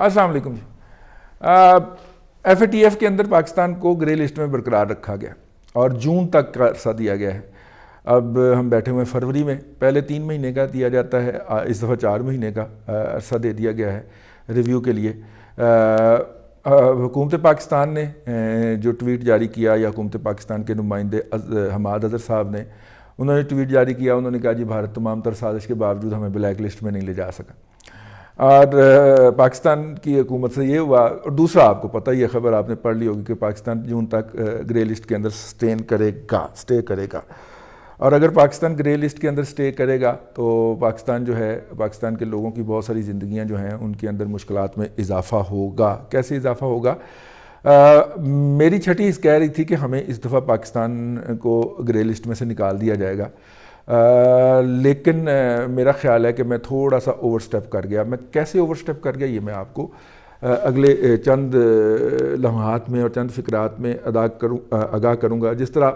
السلام علیکم جی. F A T F کے اندر پاکستان کو گرے لسٹ میں برقرار رکھا گیا اور جون تک کا عرصہ دیا گیا ہے. اب ہم بیٹھے ہوئے فروری میں. پہلے 3 مہینے کا دیا جاتا ہے, اس دفعہ 4 مہینے کا عرصہ دے دیا گیا ہے ریویو کے لیے. حکومت پاکستان نے جو ٹویٹ جاری کیا, یا حکومت پاکستان کے نمائندے حماد اظہر صاحب نے, انہوں نے ٹویٹ جاری کیا. انہوں نے کہا جی بھارت تمام تر سازش کے باوجود ہمیں بلیک لسٹ میں نہیں لے جا سکا. اور پاکستان کی حکومت سے یہ ہوا. اور دوسرا, آپ کو پتہ یہ خبر آپ نے پڑھ لی ہوگی کہ پاکستان جون تک گرے لسٹ کے اندر سٹے کرے گا. اور اگر پاکستان گرے لسٹ کے اندر سٹے کرے گا تو پاکستان جو ہے, پاکستان کے لوگوں کی بہت ساری زندگیاں جو ہیں ان کے اندر مشکلات میں اضافہ ہوگا. کیسے اضافہ ہوگا؟ میری چھٹی کہہ رہی تھی کہ ہمیں اس دفعہ پاکستان کو گرے لسٹ میں سے نکال دیا جائے گا, لیکن میرا خیال ہے کہ میں تھوڑا سا اوور سٹیپ کر گیا. میں کیسے اوور سٹیپ کر گیا یہ میں آپ کو اگلے چند لمحات میں اور چند فقرات میں آگاہ کروں گا. جس طرح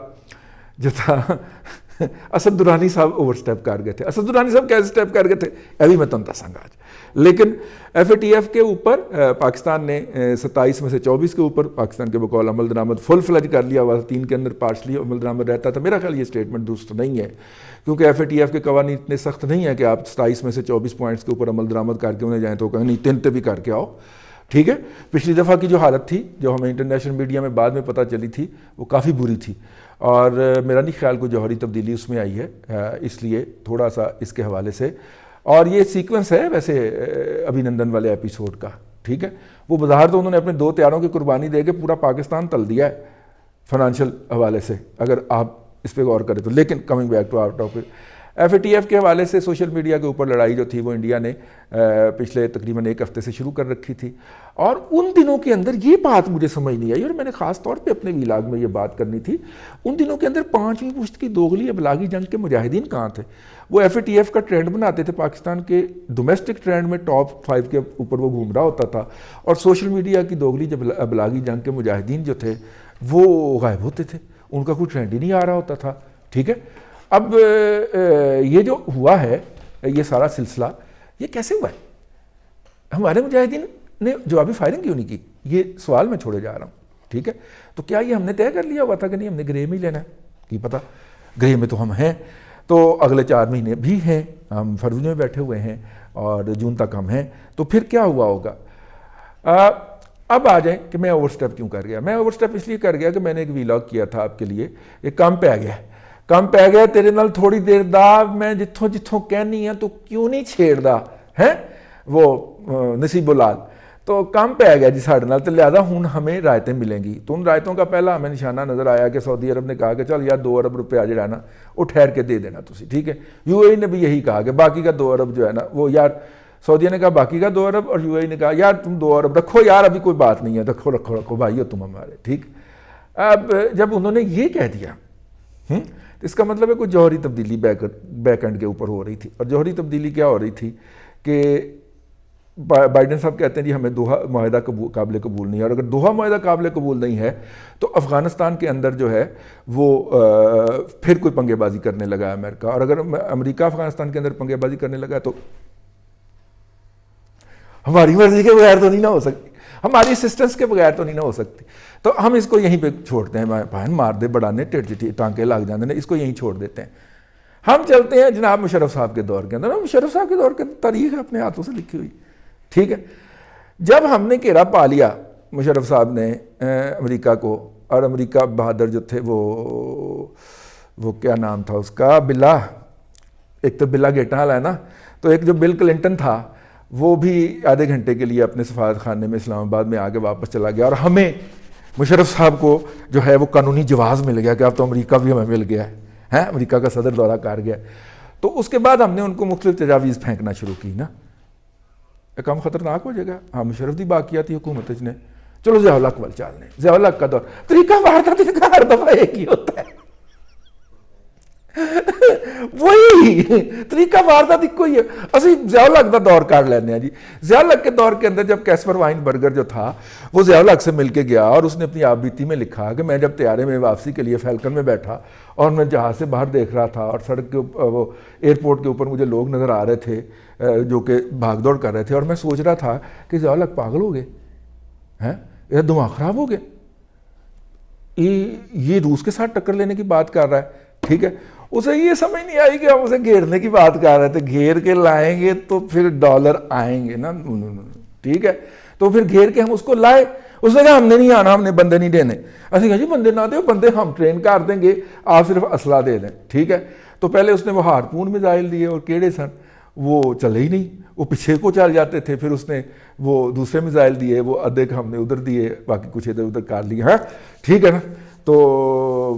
اسد درانی صاحب اوور سٹیپ کر گئے تھے. اسد درانی صاحب کیسے سٹیپ کر گئے تھے ابھی میں تم دساں گا آج. لیکن ایف اے ٹی ایف کے اوپر پاکستان نے 27 میں سے 24 کے اوپر پاکستان کے بقول عمل درآمد فل فلج کر لیا ہوا تھا. 3 کے اندر پارشلی عمل درآمد رہتا تھا. میرا خیال یہ سٹیٹمنٹ درست نہیں ہے, کیونکہ ایف اے ٹی ایف کے قوانین اتنے سخت نہیں ہیں کہ آپ 27 میں سے 24 پوائنٹس کے اوپر عمل درآمد کر کے انہیں جائیں تو کہیں نہیں 3 پہ بھی کر کے آؤ. ٹھیک ہے, پچھلی دفعہ کی جو حالت تھی جو ہمیں انٹرنیشنل میڈیا میں بعد میں پتہ چلی تھی وہ کافی بری تھی, اور میرا نہیں خیال کوئی جوہری تبدیلی اس میں آئی ہے. اس لیے تھوڑا سا اس کے حوالے سے, اور یہ سیکوینس ہے ویسے ابھینندن والے ایپیسوڈ کا. ٹھیک ہے, وہ بظاہر تو انہوں نے اپنے 2 ہتھیاروں کی قربانی دے کے پورا پاکستان تل دیا ہے فائنانشل حوالے سے, اگر آپ اس پہ غور کریں تو. لیکن coming back to our topic, F A T F کے حوالے سے سوشل میڈیا کے اوپر لڑائی جو تھی وہ انڈیا نے پچھلے تقریباً 1 ہفتے سے شروع کر رکھی تھی. اور ان دنوں کے اندر یہ بات مجھے سمجھ نہیں آئی, اور میں نے خاص طور پہ اپنے ویلاگ میں یہ بات کرنی تھی. ان دنوں کے اندر 5ویں پشت کی دوغلی ابلاغی جنگ کے مجاہدین کہاں تھے؟ وہ ایف اے ٹی ایف کا ٹرینڈ بناتے تھے, پاکستان کے ڈومیسٹک ٹرینڈ میں ٹاپ 5 کے اوپر وہ گھوم رہا ہوتا تھا, اور سوشل میڈیا کی دوغلی جب ابلاغی جنگ کے مجاہدین جو تھے وہ غائب ہوتے تھے, ان کا کوئی ٹرینڈ ہی نہیں آ رہا ہوتا تھا. ٹھیک ہے, اب یہ جو ہوا ہے یہ سارا سلسلہ یہ کیسے ہوا ہے؟ ہمارے مجاہدین نے جوابی فائرنگ کیوں نہیں کی؟ یہ سوال میں چھوڑے جا رہا ہوں. ٹھیک ہے, تو کیا یہ ہم نے طے کر لیا ہوا تھا کہ نہیں ہم نے گرے میں ہی لینا ہے؟ کی پتہ, گرے میں تو ہم ہیں, تو اگلے 4 مہینے بھی ہیں, ہم فروری میں بیٹھے ہوئے ہیں اور جون تک ہم ہیں, تو پھر کیا ہوا ہوگا؟ اب آ جائیں کہ میں اوور سٹیپ کیوں کر گیا. میں اوور سٹیپ اس لیے کر گیا کہ میں نے ایک ویلاگ کیا تھا آپ کے لیے, ایک کام پہ آ گیا تیرے نال تھوڑی دیر دا, میں جتھوں کہنی ہے تو کیوں نہیں چھیڑ دا ہے وہ نصیب لال. تو کام پہ آ گیا جی ساڑھے نال, تو لہٰذا ہوں ہمیں رائتیں ملیں گی. تو ان رائتوں کا پہلا ہمیں نشانہ نظر آیا کہ سعودی عرب نے کہا کہ چل یار 2 ارب روپیہ جو ہے نا وہ ٹھہر کے دے دینا تسی. ٹھیک ہے, یو اے ای نے بھی یہی کہا کہ باقی کا 2 ارب جو ہے نا وہ, یار سعودیہ نے کہا باقی کا 2 ارب, اور یو اے ای نے کہا یار تم 2 ارب رکھو یار, ابھی کوئی بات نہیں ہے, رکھو بھائی ہو تم ہمارے. ٹھیک, اب جب انہوں نے یہ کہہ دیا اس کا مطلب ہے کوئی جوہری تبدیلی بیک اینڈ کے اوپر ہو رہی تھی. اور جوہری تبدیلی کیا ہو رہی تھی کہ بائیڈن صاحب کہتے ہیں جی ہمیں دوحہ معاہدہ قابل قبول نہیں ہے, اور اگر دوحہ معاہدہ قابل قبول نہیں ہے تو افغانستان کے اندر جو ہے وہ پھر کوئی پنگے بازی کرنے لگا ہے امریکہ. اور اگر امریکہ افغانستان کے اندر پنگے بازی کرنے لگا ہے تو ہماری مرضی کے بغیر تو نہیں نہ ہو سکتی, ہماری اسسٹنس کے بغیر تو نہیں نہ ہو سکتی. تو ہم اس کو یہیں پہ چھوڑتے ہیں, بہن مار دے بڑھانے ٹانکے لگ جاتے ہیں, اس کو یہیں چھوڑ دیتے ہیں. ہم چلتے ہیں جناب مشرف صاحب کے دور کے اندر. مشرف صاحب کے دور کے تاریخ ہے اپنے ہاتھوں سے لکھی ہوئی. ٹھیک ہے, جب ہم نے گھیرا پا لیا مشرف صاحب نے امریکہ کو, اور امریکہ بہادر جو تھے وہ کیا نام تھا اس کا, بلا, ایک تو بلا گیٹا والا ہے نا, تو ایک جو بل کلنٹن تھا وہ بھی آدھے گھنٹے کے لیے اپنے سفارت خانے میں اسلام آباد میں آ کے واپس چلا گیا, اور ہمیں مشرف صاحب کو جو ہے وہ قانونی جواز مل گیا کہ اب تو امریکہ بھی ہمیں مل گیا ہے, امریکہ کا صدر دورہ کر گیا. تو اس کے بعد ہم نے ان کو مختلف تجاویز پھینکنا شروع کی نا, کم خطرناک ہو جائے گا. ہاں مشرف دی باقیاتی حکومت نے, چلو ضیاء الحق وال چالنے, ضیاء الحق کا دور, طریقہ واردات کا ہر دفعہ ایک ہی ہوتا ہے. وہی طریقہ واردات ایک ہی ہے. اسی ضیاء الحق کا دور کر لینے ہیں جی. ضیاء الحق کے دور کے اندر جب کیسپر وائن برگر جو تھا وہ ضیاء الحق سے مل کے گیا اور اس نے اپنی آپ بیتی میں لکھا کہ میں جب طیارے میں واپسی کے لیے فیلکن میں بیٹھا اور میں جہاز سے باہر دیکھ رہا تھا اور سڑک کے وہ ایئرپورٹ کے اوپر مجھے لوگ نظر آ رہے تھے جو کہ بھاگ دوڑ کر رہے تھے اور میں سوچ رہا تھا کہ ضیاء الحق پاگل ہو گئے ہیں, یہ دماغ خراب ہو گیا, یہ روس کے ساتھ ٹکر لینے کی بات کر رہا ہے. ٹھیک ہے, اسے یہ سمجھ نہیں آئی کہ ہم اسے گھیرنے کی بات کر رہے تھے, گھیر کے لائیں گے تو پھر ڈالر آئیں گے نا. ٹھیک ہے, تو پھر گھیر کے ہم اس کو لائے. اس نے کہا ہم نے نہیں آنا, ہم نے بندے نہیں دینے. اسی کہا جی بندے نہ دو, بندے ہم ٹرین کر دیں گے, آپ صرف اسلحہ دے دیں. ٹھیک ہے, تو پہلے اس نے وہ ہارپون میزائل دیے اور کیڑے سن, وہ چلے ہی نہیں, وہ پیچھے کو چل جاتے تھے. پھر اس نے وہ دوسرے میزائل دیے, وہ ادھے کا ہم نے ادھر دیے, باقی کچھ ادھر ادھر کر لیے. ہاں ٹھیک ہے نا. تو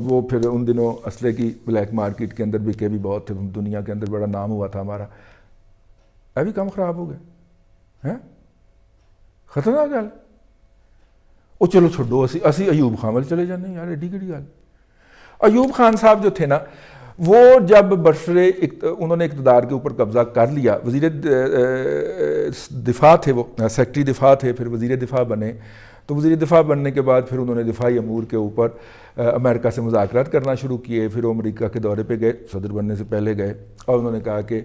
وہ پھر ان دنوں اسلحے کی بلیک مارکیٹ کے اندر بکے بھی بہت تھے, دنیا کے اندر بڑا نام ہوا تھا ہمارا. ابھی کم خراب ہو گئے, خطرناک گل. وہ چلو چھوڑو, اسی ایوب خان والے چلے جانے یار, ایڈی کیڑی گل. ایوب خان صاحب جو تھے نا, وہ جب انہوں نے اقتدار کے اوپر قبضہ کر لیا, وزیر دفاع تھے, وہ سیکٹری دفاع تھے, پھر وزیر دفاع بنے. تو وزیر دفاع بننے کے بعد پھر انہوں نے دفاعی امور کے اوپر امریکہ سے مذاکرات کرنا شروع کیے. پھر وہ امریکہ کے دورے پہ گئے, صدر بننے سے پہلے گئے, اور انہوں نے کہا کہ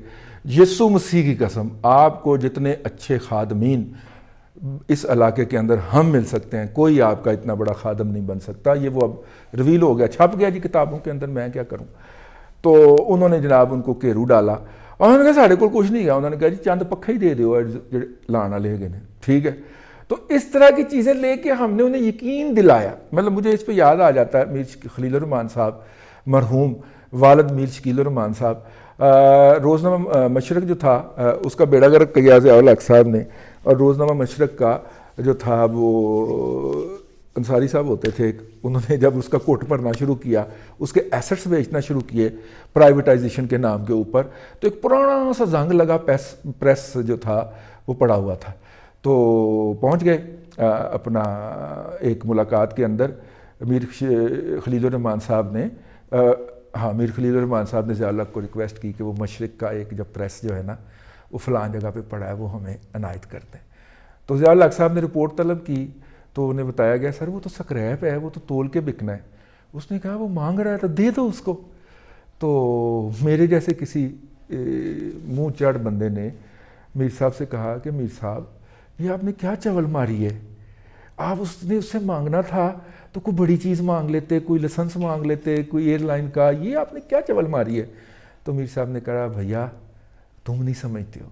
یسوع مسیح کی قسم, آپ کو جتنے اچھے خادمین اس علاقے کے اندر ہم مل سکتے ہیں, کوئی آپ کا اتنا بڑا خادم نہیں بن سکتا. یہ وہ اب ریویل ہو گیا, چھپ گیا جی کتابوں کے اندر, میں کیا کروں. تو انہوں نے جناب ان کو گھیرو ڈالا, اور انہوں نے کہا ساڑھے کچھ نہیں گیا. انہوں نے کہا جی چند پکھے ہی دے دیو جو لانا لے گئے. ٹھیک ہے, تو اس طرح کی چیزیں لے کے ہم نے انہیں یقین دلایا. مطلب مجھے اس پہ یاد آ جاتا ہے میر خلیل الرحمان صاحب, مرحوم والد میر شکیل الرحمان صاحب, روزنامہ مشرق جو تھا اس کا بیڑا گرک کیا ضیاء الحق صاحب نے, اور روزنامہ مشرق کا جو تھا وہ انصاری صاحب ہوتے تھے, انہوں نے جب اس کا کوٹ بھرنا شروع کیا, اس کے ایسٹس بیچنا شروع کیے پرائیویٹائزیشن کے نام کے اوپر, تو ایک پرانا سا زنگ لگا پریس جو تھا وہ پڑا ہوا تھا. تو پہنچ گئے اپنا ایک ملاقات کے اندر, میر خلیل الرحمان صاحب نے میر خلیل الرحمان صاحب نے ضیاء الحق کو ریکویسٹ کی کہ وہ مشرق کا ایک جب پریس جو ہے نا وہ فلان جگہ پہ پڑا ہے, وہ ہمیں عنایت کر دیں. تو ضیاء الحق صاحب نے رپورٹ طلب کی, تو انہیں بتایا گیا سر وہ تو سکریپ ہے, وہ تو تول کے بکنا ہے. اس نے کہا وہ مانگ رہا ہے تو دے دو اس کو. تو میرے جیسے کسی منہ چڑھ بندے نے میر صاحب سے کہا کہ میر صاحب یہ آپ نے کیا چول ماری ہے, آپ اس نے اس سے مانگنا تھا تو کوئی بڑی چیز مانگ لیتے, کوئی لائسنس مانگ لیتے, کوئی ایئر لائن کا, یہ آپ نے کیا چول ماری ہے. تو میر صاحب نے کہا بھیا تم نہیں سمجھتے ہو,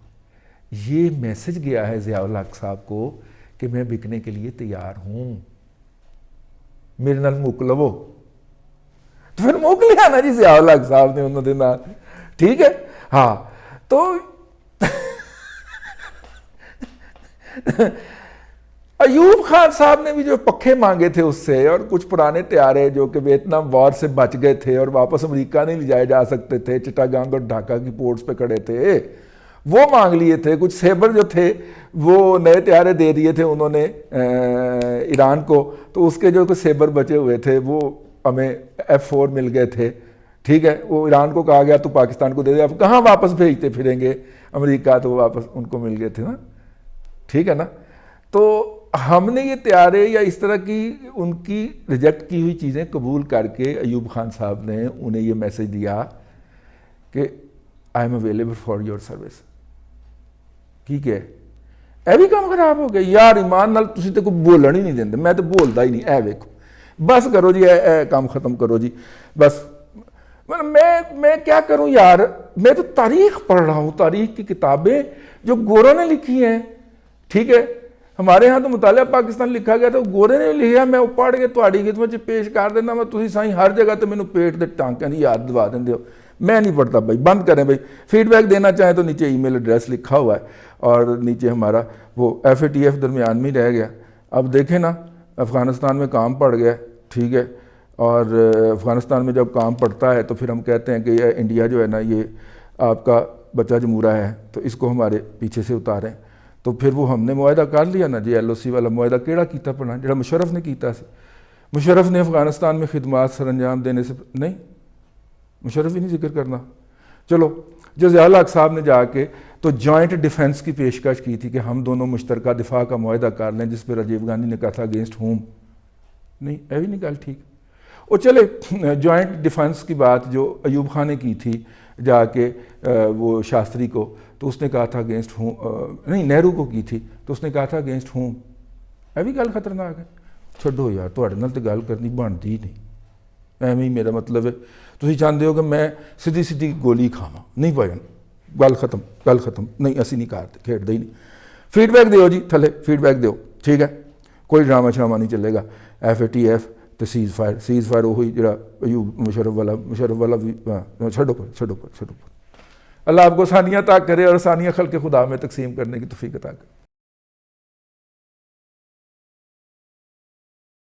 یہ میسج گیا ہے ضیاء الحق صاحب کو کہ میں بکنے کے لیے تیار ہوں, میرے نال موک لو. تو پھر موک لیا نا جی ضیاء الحق صاحب نے انہوں نے نال. ٹھیک ہے, ہاں. تو ایوب خان صاحب نے بھی جو پکھے مانگے تھے اس سے, اور کچھ پرانے طیارے جو کہ ویتنام وار سے بچ گئے تھے اور واپس امریکہ نہیں لے جائے جا سکتے تھے, چٹاگانگ اور ڈھاکہ کی پورٹس پہ کھڑے تھے, وہ مانگ لیے تھے. کچھ سیبر جو تھے وہ نئے طیارے دے دیے تھے انہوں نے ایران کو, تو اس کے جو کچھ سیبر بچے ہوئے تھے وہ ہمیں F4 مل گئے تھے. ٹھیک ہے, وہ ایران کو کہا گیا تو پاکستان کو دے دے, اب کہاں واپس بھیجتے پھریں گے امریکہ, تو واپس ان کو مل گئے تھے نا. ٹھیک ہے نا. تو ہم نے یہ طیارے یا اس طرح کی ان کی ریجیکٹ کی ہوئی چیزیں قبول کر کے ایوب خان صاحب نے انہیں یہ میسج دیا کہ I am available for your service. ٹھیک ہے, اے بھی کام خراب ہو گیا یار, ایمان نال تسی تے کوئی بولن ہی نہیں دیندے, میں تو بولدا ہی نہیں, اے ویکھو بس کرو جی, اے کام ختم کرو جی بس. میں کیا کروں یار, میں تو تاریخ پڑھ رہا ہوں, تاریخ کی کتابیں جو گوروں نے لکھی ہیں. ٹھیک ہے, ہمارے ہاں تو مطالعہ پاکستان لکھا گیا, تو گورے نے لکھا, میں وہ پڑھ کے تہاڈی خدمت وچ پیش کر دینا. میں تسی سائیں ہر جگہ تے مینوں پیٹ دے ٹانکیاں دی یاد دوا دیندے ہو, میں نہیں پڑھتا بھائی, بند کریں بھائی. فیڈ بیک دینا چاہیں تو نیچے ای میل ایڈریس لکھا ہوا ہے, اور نیچے ہمارا وہ FATF درمیان میں رہ گیا. اب دیکھیں نا, افغانستان میں کام پڑ گیا. ٹھیک ہے, اور افغانستان میں جب کام پڑتا ہے تو پھر ہم کہتے ہیں کہ یہ انڈیا جو ہے نا یہ آپ کا بچہ جمہورہ ہے, تو اس کو ہمارے پیچھے سے اتاریں. تو پھر وہ ہم نے معاہدہ کر لیا نا جی, LOC والا معاہدہ کیڑا کیتا پڑھنا, جڑا مشرف نے کیتا سی. مشرف نے افغانستان میں خدمات سر انجام دینے سے نہیں, مشرف ہی نہیں ذکر کرنا. چلو جو ضیاء الحق صاحب نے جا کے تو جوائنٹ ڈیفنس کی پیشکش کی تھی کہ ہم دونوں مشترکہ دفاع کا معاہدہ کر لیں, جس پہ راجیو گاندھی نے کہا تھا اگینسٹ ہوم. نہیں, یہ بھی نہیں گل ٹھیک. اور چلے جوائنٹ ڈیفنس کی بات جو ایوب خان نے کی تھی جا کے وہ شاستری کو, تو اس نے کہا تھا اگینسٹ ہوم, نہیں نہرو کو کی تھی تو اس نے کہا تھا اگینسٹ ہوم. یہ بھی گل خطرناک ہے. چھڈو یار, تہاڈے نال تے گل کرنی بنتی نہیں. ایویں ہی میرا مطلب ہے تسی چاہتے ہو کہ میں سیدھی سیدھی گولی کھاواں. نہیں بھائی, گل ختم, گل ختم. نہیں اسی نہیں کرتے, کھیڈتے ہی نہیں. فیڈ بیک دیو جی, تھلے فیڈ بیک دیو, ٹھیک ہے, کوئی ڈرامہ شرامہ نہیں چلے گا. FATF تو سیز فائر وہی جڑا ایوب مشرف والا بھی چھڈو پر. اللہ آپ کو ثانیہ عطا کرے اور ثانیہ خلق خدا میں تقسیم کرنے کی توفیق عطا کرے.